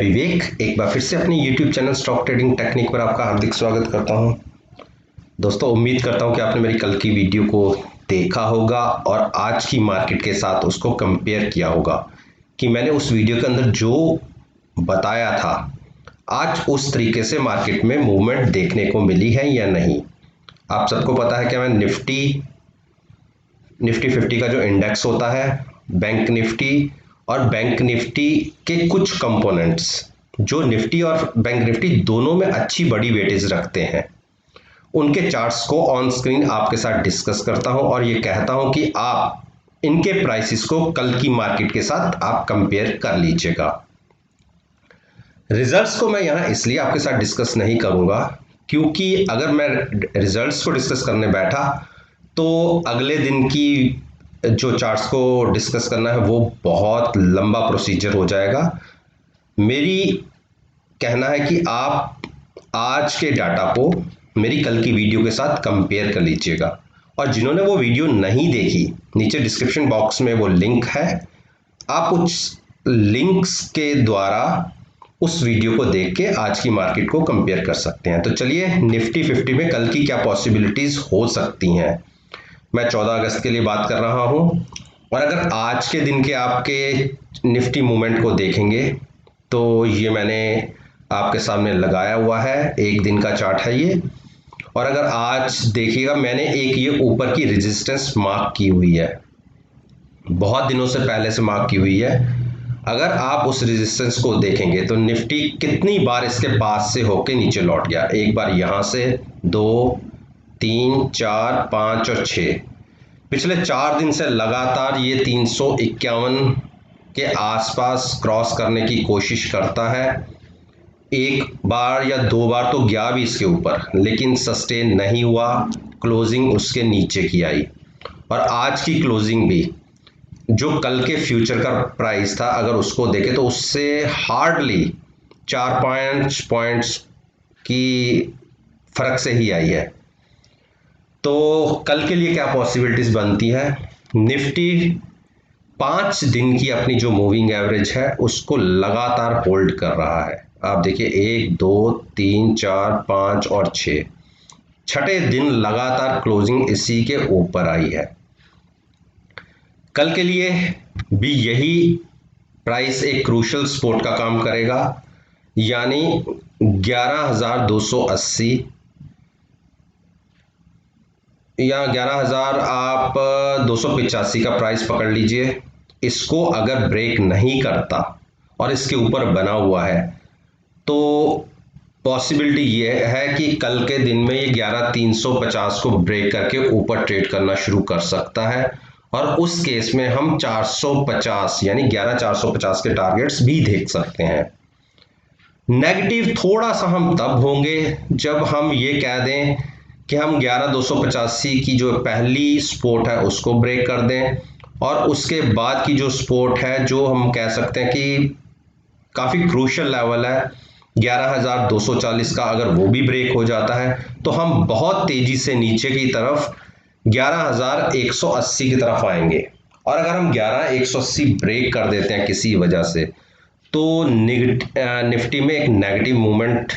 विवेक एक बार फिर से अपने YouTube channel stock trading technique पर आपका हार्दिक स्वागत करता हूं। दोस्तों, उम्मीद करता हूं कि आपने मेरी कल की वीडियो को देखा होगा और आज की मार्केट के साथ उसको कंपेयर किया होगा कि मैंने उस वीडियो के अंदर जो बताया था आज उस तरीके से मार्केट में मूवमेंट देखने को मिली है या नहीं। आप सबको पता है कि मैं निफ्टी 50 का जो इंडेक्स होता है, बैंक निफ्टी और बैंक निफ्टी के कुछ कंपोनेंट्स जो निफ्टी और बैंक निफ्टी दोनों में अच्छी बड़ी वेटेज रखते हैं, उनके चार्ट्स को ऑन स्क्रीन आपके साथ डिस्कस करता हूं और ये कहता हूं कि आप इनके प्राइसेस को कल की मार्केट के साथ आप कंपेयर कर लीजिएगा। रिजल्ट्स को मैं यहां इसलिए आपके साथ डिस्कस नहीं करूंगा क्योंकि अगर मैं रिजल्ट्स को डिस्कस करने बैठा तो अगले दिन की जो चार्ट्स को डिस्कस करना है वो बहुत लंबा प्रोसीजर हो जाएगा। मेरी कहना है कि आप आज के डाटा को मेरी कल की वीडियो के साथ कंपेयर कर लीजिएगा और जिन्होंने वो वीडियो नहीं देखी, नीचे डिस्क्रिप्शन बॉक्स में वो लिंक है, आप उस लिंक्स के द्वारा उस वीडियो को देख के आज की मार्केट को कंपेयर कर सकते हैं। तो चलिए, निफ्टी 50 में कल की क्या पॉसिबिलिटीज हो सकती हैं, मैं 14 अगस्त के लिए बात कर रहा हूं। और अगर आज के दिन के आपके निफ्टी मूवमेंट को देखेंगे तो ये मैंने आपके सामने लगाया हुआ है, एक दिन का चार्ट है ये। और अगर आज देखिएगा, मैंने एक ये ऊपर की रेजिस्टेंस मार्क की हुई है, बहुत दिनों से पहले से मार्क की हुई है। अगर आप उस रेजिस्टेंस को देखेंगे तो निफ्टी कितनी बार इसके पास से होके नीचे लौट गया, एक बार यहां से, 2, 3, 4, 5 और 6। पिछले 4 दिन से लगातार ये 351 के आसपास क्रॉस करने की कोशिश करता है। एक बार या 2 बार तो गया भी इसके ऊपर, लेकिन सस्टेन नहीं हुआ, क्लोजिंग उसके नीचे की आई। और आज की क्लोजिंग भी जो कल के फ्यूचर का प्राइस था, अगर उसको देखें तो उससे हार्डली 4-5 पॉइंट्स की फर्क से ही आई है। तो कल के लिए क्या पॉसिबिलिटीज बनती है, निफ्टी 5 दिन की अपनी जो मूविंग एवरेज है उसको लगातार होल्ड कर रहा है। आप देखिए, 1, 2, 3, 4, 5 और 6, छठे दिन लगातार क्लोजिंग इसी के ऊपर आई है। कल के लिए भी यही प्राइस एक क्रूशल सपोर्ट का काम करेगा, यानी 11,280 या 11,000 आप 285 का प्राइस पकड़ लीजिए। इसको अगर ब्रेक नहीं करता और इसके ऊपर बना हुआ है तो पॉसिबिलिटी ये है कि कल के दिन में ये 11,350 को ब्रेक करके ऊपर ट्रेड करना शुरू कर सकता है और उस केस में हम 450 यानी 11,450 के टारगेट्स भी देख सकते हैं। नेगेटिव थोड़ा सा हम तब होंगे जब हम ये कह दें कि हम 11,285 की जो पहली सपोर्ट है उसको ब्रेक कर दें और उसके बाद की जो सपोर्ट है, जो हम कह सकते हैं कि काफ़ी क्रूशल लेवल है, 11,240 का, अगर वो भी ब्रेक हो जाता है तो हम बहुत तेजी से नीचे की तरफ 11,180 की तरफ आएंगे। और अगर हम 11,180 ब्रेक कर देते हैं किसी वजह से तो निफ्टी में एक नेगेटिव मूवमेंट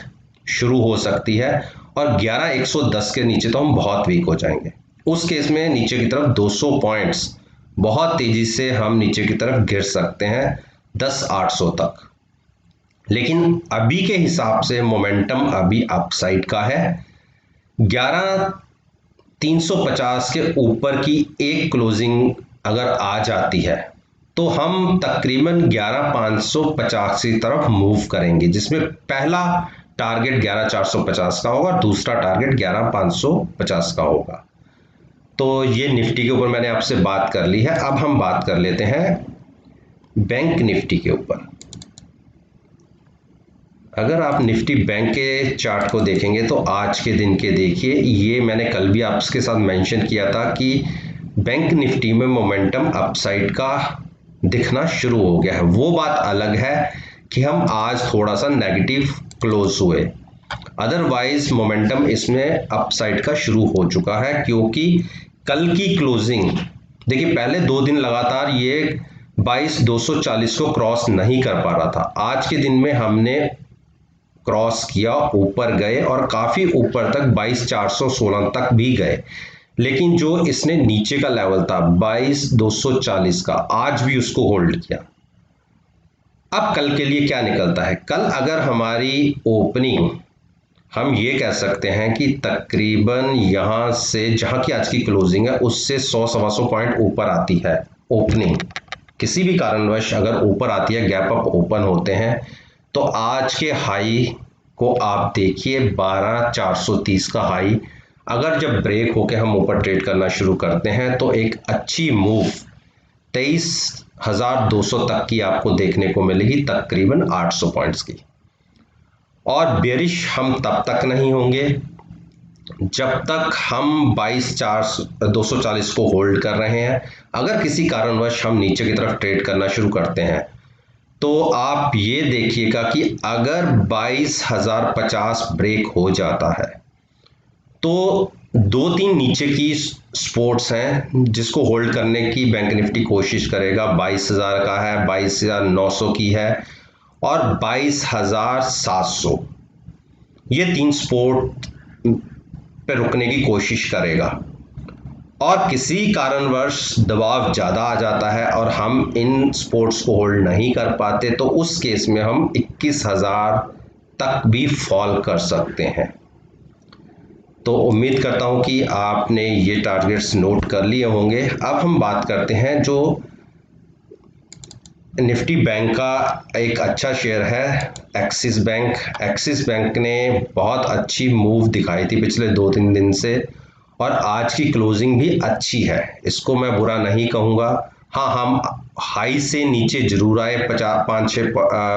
शुरू हो सकती है और 11,110 के नीचे तो हम बहुत वीक हो जाएंगे। उस केस में नीचे की तरफ 200 पॉइंट्स बहुत तेजी से हम नीचे की तरफ गिर सकते हैं, 10,800 तक। लेकिन अभी के हिसाब से मोमेंटम अभी अपसाइड का है। 11,350 के ऊपर की एक क्लोजिंग अगर आ जाती है तो हम तकरीबन 11,550 की तरफ मूव करेंगे, जिसमें पहला टारगेट 11,450 का होगा, दूसरा टारगेट 11,550 का होगा। तो ये निफ्टी के ऊपर मैंने आपसे बात कर ली है। अब हम बात कर लेते हैं बैंक निफ्टी के ऊपर। अगर आप निफ्टी बैंक के चार्ट को देखेंगे तो आज के दिन के देखिए, ये मैंने कल भी आपके साथ मेंशन किया था कि बैंक निफ्टी में मोमेंटम अपसाइड का दिखना शुरू हो गया है। वो बात अलग है कि हम आज थोड़ा सा नेगेटिव क्लोज हुए, अदरवाइज मोमेंटम इसमें अपसाइड का शुरू हो चुका है क्योंकि कल की क्लोजिंग देखिए, पहले 2 दिन लगातार ये 22,240 को क्रॉस नहीं कर पा रहा था। आज के दिन में हमने क्रॉस किया, ऊपर गए और काफी ऊपर तक 22,416 तक भी गए, लेकिन जो इसने नीचे का लेवल था 22,240 का, आज भी उसको होल्ड किया। अब कल के लिए क्या निकलता है? कल अगर हमारी ओपनिंग, हम ये कह सकते हैं कि तकरीबन यहां से जहां की आज की क्लोजिंग है उससे 100-125 पॉइंट ऊपर आती है ओपनिंग, किसी भी कारणवश अगर ऊपर आती है, गैप अप ओपन होते हैं, तो आज के हाई को आप देखिए 12,430 का हाई, अगर जब ब्रेक होके हम ऊपर ट्रेड करना शुरू करते हैं तो एक अच्छी मूव 23,200 तक की आपको देखने को मिलेगी, तकरीबन 800 पॉइंट्स की। और बेरिश हम तब तक नहीं होंगे जब तक हम 22,240 को होल्ड कर रहे हैं। अगर किसी कारणवश हम नीचे की तरफ ट्रेड करना शुरू करते हैं तो आप ये देखिएगा कि अगर 22,050 ब्रेक हो जाता है तो 2-3 नीचे की सपोर्ट्स हैं जिसको होल्ड करने की बैंक निफ्टी कोशिश करेगा। 22,000 का है, 22,900 की है और 22,700, ये 3 सपोर्ट पे रुकने की कोशिश करेगा। और किसी कारणवश दबाव ज़्यादा आ जाता है और हम इन सपोर्ट्स को होल्ड नहीं कर पाते तो उस केस में हम 21,000 तक भी फॉल कर सकते हैं। तो उम्मीद करता हूं कि आपने ये टारगेट्स नोट कर लिए होंगे। अब हम बात करते हैं जो निफ्टी बैंक का एक अच्छा शेयर है, एक्सिस बैंक। एक्सिस बैंक ने बहुत अच्छी मूव दिखाई थी पिछले 2-3 दिन से और आज की क्लोजिंग भी अच्छी है, इसको मैं बुरा नहीं कहूँगा। हाँ, हम हाई से नीचे जरूर आए 5-6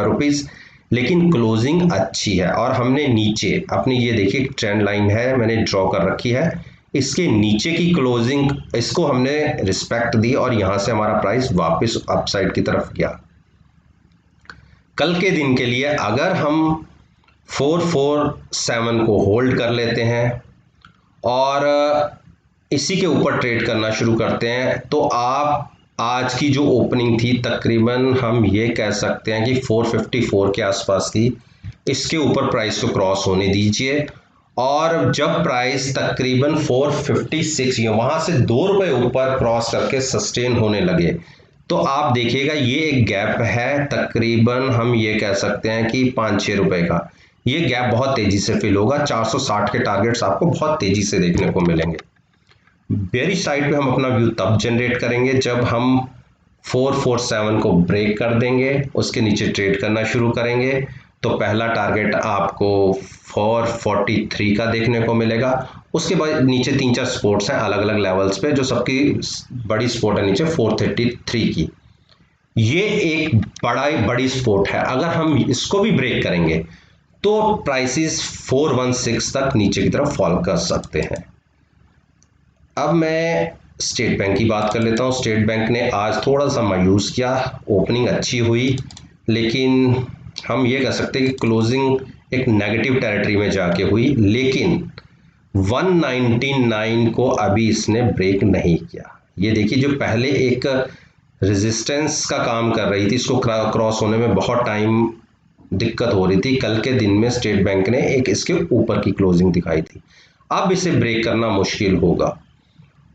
रुपीज़, लेकिन क्लोजिंग अच्छी है। और हमने नीचे अपनी, ये देखिए ट्रेंड लाइन है मैंने ड्रॉ कर रखी है, इसके नीचे की क्लोजिंग, इसको हमने रिस्पेक्ट दी और यहाँ से हमारा प्राइस वापस अपसाइड की तरफ गया। कल के दिन के लिए अगर हम 447 को होल्ड कर लेते हैं और इसी के ऊपर ट्रेड करना शुरू करते हैं तो आप आज की जो ओपनिंग थी तकरीबन हम ये कह सकते हैं कि 454 के आसपास थी, इसके ऊपर प्राइस को क्रॉस होने दीजिए और जब प्राइस तकरीबन 456 वहां से 2 रुपए ऊपर क्रॉस करके सस्टेन होने लगे तो आप देखिएगा ये एक गैप है, तकरीबन हम ये कह सकते हैं कि 5-6 रुपए का। ये गैप बहुत तेजी से फिल होगा, 460 के टारगेट्स आपको बहुत तेजी से देखने को मिलेंगे। बेरिश साइड पे हम अपना व्यू तब जनरेट करेंगे जब हम 447 को ब्रेक कर देंगे, उसके नीचे ट्रेड करना शुरू करेंगे तो पहला टारगेट आपको 443 का देखने को मिलेगा। उसके बाद नीचे 3-4 सपोर्ट्स हैं अलग अलग लेवल्स पे, जो सबकी बड़ी सपोर्ट है नीचे 433 की, ये एक बड़ी सपोर्ट है। अगर हम इसको भी ब्रेक करेंगे तो प्राइसेस 416 तक नीचे की तरफ फॉल कर सकते हैं। अब मैं स्टेट बैंक की बात कर लेता हूँ। स्टेट बैंक ने आज थोड़ा सा मायूस किया, ओपनिंग अच्छी हुई लेकिन हम ये कह सकते हैं कि क्लोजिंग एक नेगेटिव टेरिटरी में जाके हुई, लेकिन 199 को अभी इसने ब्रेक नहीं किया। ये देखिए जो पहले एक रेजिस्टेंस का काम कर रही थी, इसको क्रॉस होने में बहुत टाइम दिक्कत हो रही थी, कल के दिन में स्टेट बैंक ने एक इसके ऊपर की क्लोजिंग दिखाई थी। अब इसे ब्रेक करना मुश्किल होगा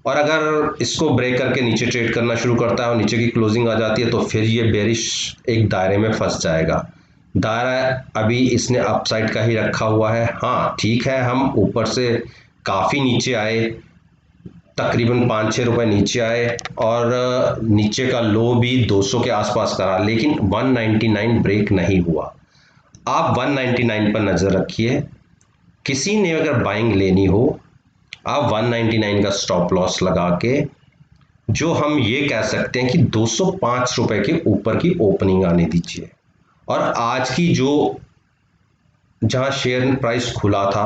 और अगर इसको ब्रेक करके नीचे ट्रेड करना शुरू करता है और नीचे की क्लोजिंग आ जाती है तो फिर ये बेरिश एक दायरे में फंस जाएगा। दायरा अभी इसने अपसाइड का ही रखा हुआ है। हाँ ठीक है, हम ऊपर से काफ़ी नीचे आए, तकरीबन 5-6 रुपए नीचे आए और नीचे का लो भी 200 के आसपास करा, लेकिन 199 ब्रेक नहीं हुआ। आप 199 पर नज़र रखिए, किसी ने अगर बाइंग लेनी हो आप 199 का स्टॉप लॉस लगा के, जो हम ये कह सकते हैं कि 205 रुपए के ऊपर की ओपनिंग आने दीजिए और आज की जो जहां शेयर प्राइस खुला था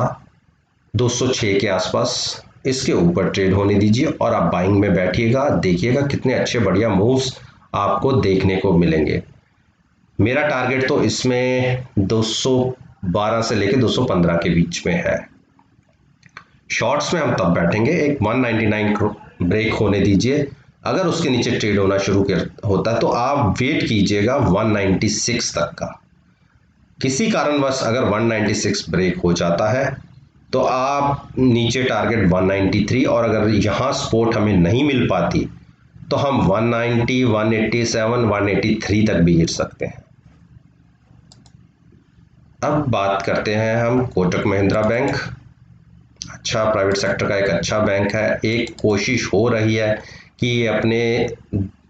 206 के आसपास, इसके ऊपर ट्रेड होने दीजिए और आप बाइंग में बैठिएगा, देखिएगा कितने अच्छे बढ़िया मूव्स आपको देखने को मिलेंगे। मेरा टारगेट तो इसमें 212 से लेकर 215 के बीच में है। शॉर्ट्स में हम तब बैठेंगे, एक 199 ब्रेक होने दीजिए, अगर उसके नीचे ट्रेड होना शुरू होता है तो आप वेट कीजिएगा 196 तक का। किसी कारणवश अगर 196 ब्रेक हो जाता है तो आप नीचे टारगेट 193, और अगर यहाँ सपोर्ट हमें नहीं मिल पाती तो हम 190, 187, 183 तक भी गिर सकते हैं। अब बात करते हैं हम कोटक महिंद्रा बैंक। अच्छा, प्राइवेट सेक्टर का एक अच्छा बैंक है। एक कोशिश हो रही है कि ये अपने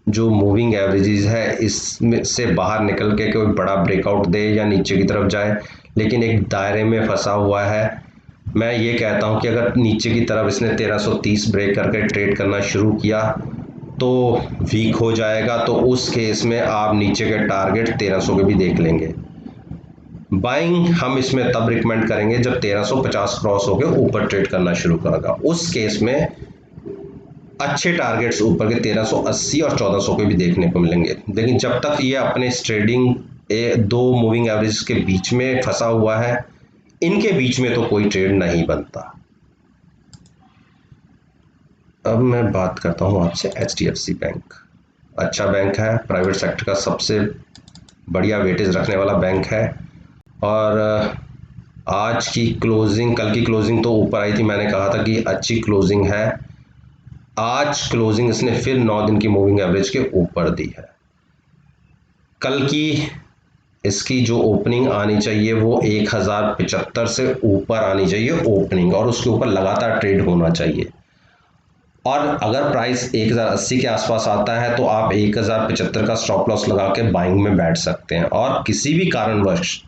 जो मूविंग एवरेजेस है इसमें से बाहर निकल के कोई बड़ा ब्रेकआउट दे या नीचे की तरफ जाए, लेकिन एक दायरे में फंसा हुआ है। मैं ये कहता हूँ कि अगर नीचे की तरफ इसने 1330 ब्रेक करके ट्रेड करना शुरू किया तो वीक हो जाएगा, तो उस केस में आप नीचे के टारगेट 1300 के भी देख लेंगे। बाइंग हम इसमें तब रिकमेंड करेंगे जब 1350 क्रॉस होकर ऊपर ट्रेड करना शुरू करेगा। उस केस में अच्छे टारगेट्स ऊपर के 1380 और 1400 के भी देखने को मिलेंगे। लेकिन जब तक ये अपने ट्रेडिंग दो मूविंग एवरेज के बीच में फंसा हुआ है, इनके बीच में तो कोई ट्रेड नहीं बनता। अब मैं बात करता हूं आपसे HDFC बैंक। अच्छा बैंक है, प्राइवेट सेक्टर का सबसे बढ़िया वेटेज रखने वाला बैंक है। और आज की क्लोजिंग, कल की क्लोजिंग तो ऊपर आई थी, मैंने कहा था कि अच्छी क्लोजिंग है। आज क्लोजिंग इसने फिर 9 दिन की मूविंग एवरेज के ऊपर दी है। कल की इसकी जो ओपनिंग आनी चाहिए वो 1075 से ऊपर आनी चाहिए ओपनिंग, और उसके ऊपर लगातार ट्रेड होना चाहिए। और अगर प्राइस 1080 के आसपास आता है तो आप 1075 का स्टॉप लॉस लगा के बाइंग में बैठ सकते हैं। और किसी भी कारणवश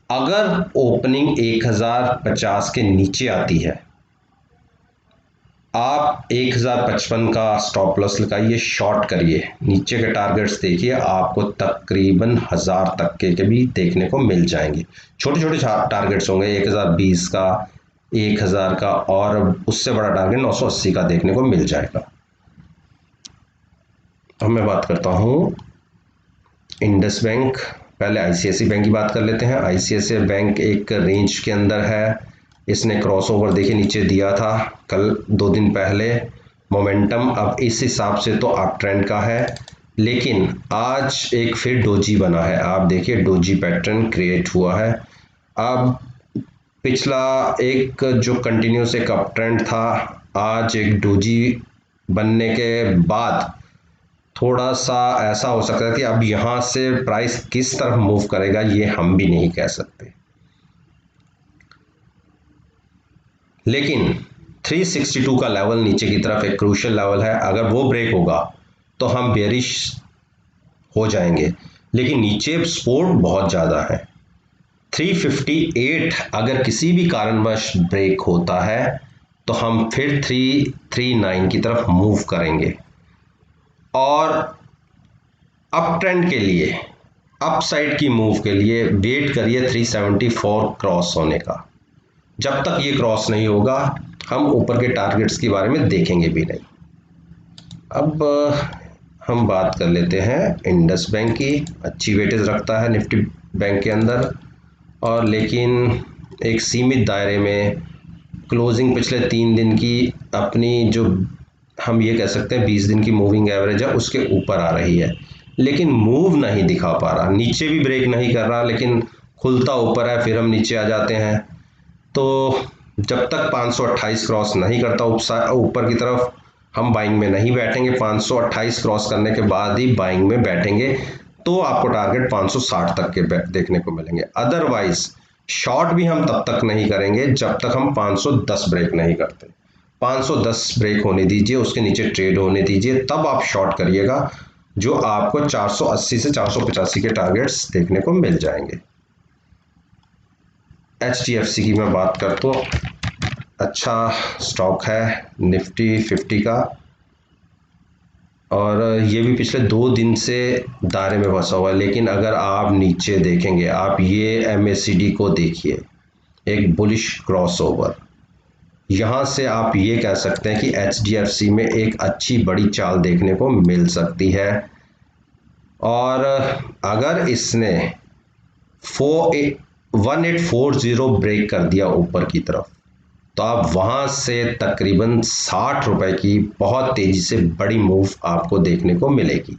अगर ओपनिंग 1050 के नीचे आती है, आप 1055 का स्टॉप लॉस लगाइए, शॉर्ट करिए, नीचे के टारगेट्स देखिए, आपको तकरीबन 1000 तक के भी देखने को मिल जाएंगे। छोटे छोटे टारगेट्स होंगे, 1020 का, 1000 का, और उससे बड़ा टारगेट 980 का देखने को मिल जाएगा। अब मैं बात करता हूँ इंडस बैंक। पहले ICICI बैंक की बात कर लेते हैं। ICICI बैंक एक रेंज के अंदर है। इसने क्रॉसओवर देखिए नीचे दिया था कल 2 दिन पहले। मोमेंटम अब इस हिसाब से तो अप ट्रेंड का है, लेकिन आज एक फिर डोजी बना है। आप देखिए डोजी पैटर्न क्रिएट हुआ है। अब पिछला एक जो कंटिन्यूस एक अप ट्रेंड था, आज एक डोजी बनने के बाद थोड़ा सा ऐसा हो सकता है कि अब यहाँ से प्राइस किस तरफ मूव करेगा ये हम भी नहीं कह सकते। लेकिन 362 का लेवल नीचे की तरफ एक क्रूशियल लेवल है। अगर वो ब्रेक होगा तो हम बेयरिश हो जाएंगे, लेकिन नीचे सपोर्ट बहुत ज़्यादा है। 358 अगर किसी भी कारणवश ब्रेक होता है तो हम फिर 339 की तरफ मूव करेंगे। और अप ट्रेंड के लिए, अप साइड की मूव के लिए वेट करिए 374 क्रॉस होने का। जब तक ये क्रॉस नहीं होगा हम ऊपर के टारगेट्स के बारे में देखेंगे भी नहीं। अब हम बात कर लेते हैं इंडस बैंक की। अच्छी वेटेज रखता है निफ्टी बैंक के अंदर, और लेकिन एक सीमित दायरे में। क्लोजिंग पिछले 3 दिन की अपनी जो हम ये कह सकते हैं 20 दिन की मूविंग एवरेज है उसके ऊपर आ रही है, लेकिन मूव नहीं दिखा पा रहा। नीचे भी ब्रेक नहीं कर रहा, लेकिन खुलता ऊपर है, फिर हम नीचे आ जाते हैं। तो जब तक 528 क्रॉस नहीं करता ऊपर की तरफ, हम बाइंग में नहीं बैठेंगे। 528 क्रॉस करने के बाद ही बाइंग में बैठेंगे, तो आपको टारगेट 560 तक के देखने को मिलेंगे। अदरवाइज शॉर्ट भी हम तब तक नहीं करेंगे जब तक हम 510 ब्रेक नहीं करते। 510 ब्रेक होने दीजिए, उसके नीचे ट्रेड होने दीजिए, तब आप शॉर्ट करिएगा, जो आपको 480 से 485 के टारगेट्स देखने को मिल जाएंगे। HDFC की मैं बात करता हूँ, अच्छा स्टॉक है निफ्टी 50 का, और ये भी पिछले 2 दिन से दायरे में फंसा हुआ है। लेकिन अगर आप नीचे देखेंगे, आप ये MACD को देखिए, एक बुलिश क्रॉसओवर, यहाँ से आप ये कह सकते हैं कि HDFC में एक अच्छी बड़ी चाल देखने को मिल सकती है। और अगर इसने 1840 ब्रेक कर दिया ऊपर की तरफ, तो आप वहां से तकरीबन 60 रुपए की बहुत तेजी से बड़ी मूव आपको देखने को मिलेगी।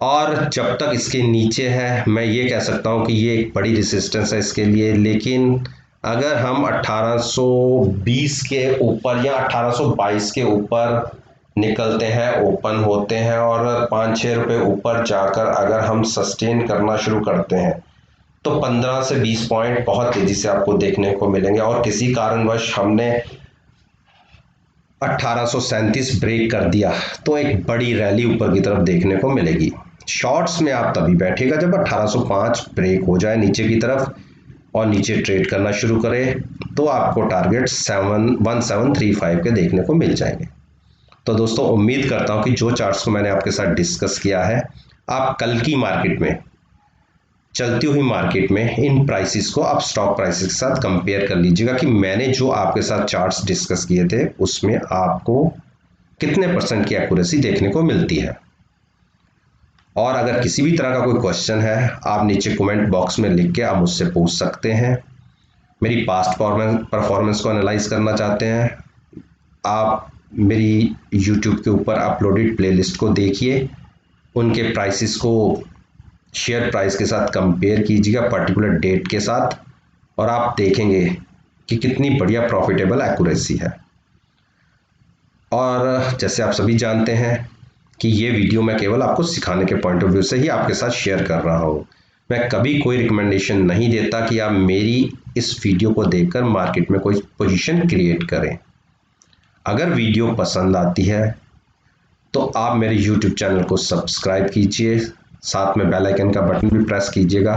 और जब तक इसके नीचे है, मैं ये कह सकता हूं कि ये एक बड़ी रेजिस्टेंस है इसके लिए। लेकिन अगर हम 1820 के ऊपर या 1822 के ऊपर निकलते हैं, ओपन होते हैं और 5-6 रुपए ऊपर जाकर अगर हम सस्टेन करना शुरू करते हैं, तो 15 से 20 पॉइंट बहुत तेजी से आपको देखने को मिलेंगे। और किसी कारणवश हमने 1837 ब्रेक कर दिया तो एक बड़ी रैली ऊपर की तरफ देखने को मिलेगी। शॉर्ट्स में आप तभी बैठेगा जब 1805 ब्रेक हो जाए नीचे की तरफ और नीचे ट्रेड करना शुरू करे, तो आपको टारगेट 1735 के देखने को मिल जाएंगे। तो दोस्तों, उम्मीद करता हूं कि जो चार्ट्स को मैंने आपके साथ डिस्कस किया है, आप कल की मार्केट में, चलती हुई मार्केट में इन प्राइसेस को आप स्टॉक प्राइसेस के साथ कंपेयर कर लीजिएगा कि मैंने जो आपके साथ चार्ट्स डिस्कस किए थे उसमें आपको कितने परसेंट की एक्यूरेसी देखने को मिलती है। और अगर किसी भी तरह का कोई क्वेश्चन है, आप नीचे कमेंट बॉक्स में लिख के आप मुझसे पूछ सकते हैं। मेरी पास्ट परफॉर्मेंस को एनालाइज करना चाहते हैं, आप मेरी यूट्यूब के ऊपर अपलोडेड प्लेलिस्ट को देखिए, उनके प्राइसेस को शेयर प्राइस के साथ कंपेयर कीजिएगा पर्टिकुलर डेट के साथ, और आप देखेंगे कि कितनी बढ़िया प्रॉफिटेबल एक्यूरेसी है। और जैसे आप सभी जानते हैं कि ये वीडियो मैं केवल आपको सिखाने के पॉइंट ऑफ व्यू से ही आपके साथ शेयर कर रहा हूँ। मैं कभी कोई रिकमेंडेशन नहीं देता कि आप मेरी इस वीडियो को देखकर मार्केट में कोई पोजीशन क्रिएट करें। अगर वीडियो पसंद आती है तो आप मेरे यूट्यूब चैनल को सब्सक्राइब कीजिए, साथ में बेल आइकन का बटन भी प्रेस कीजिएगा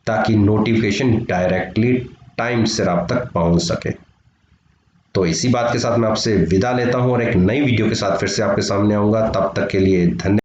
ताकि नोटिफिकेशन डायरेक्टली टाइम से आप तक पहुंच सके। तो इसी बात के साथ मैं आपसे विदा लेता हूं और एक नई वीडियो के साथ फिर से आपके सामने आऊंगा। तब तक के लिए धन्यवाद।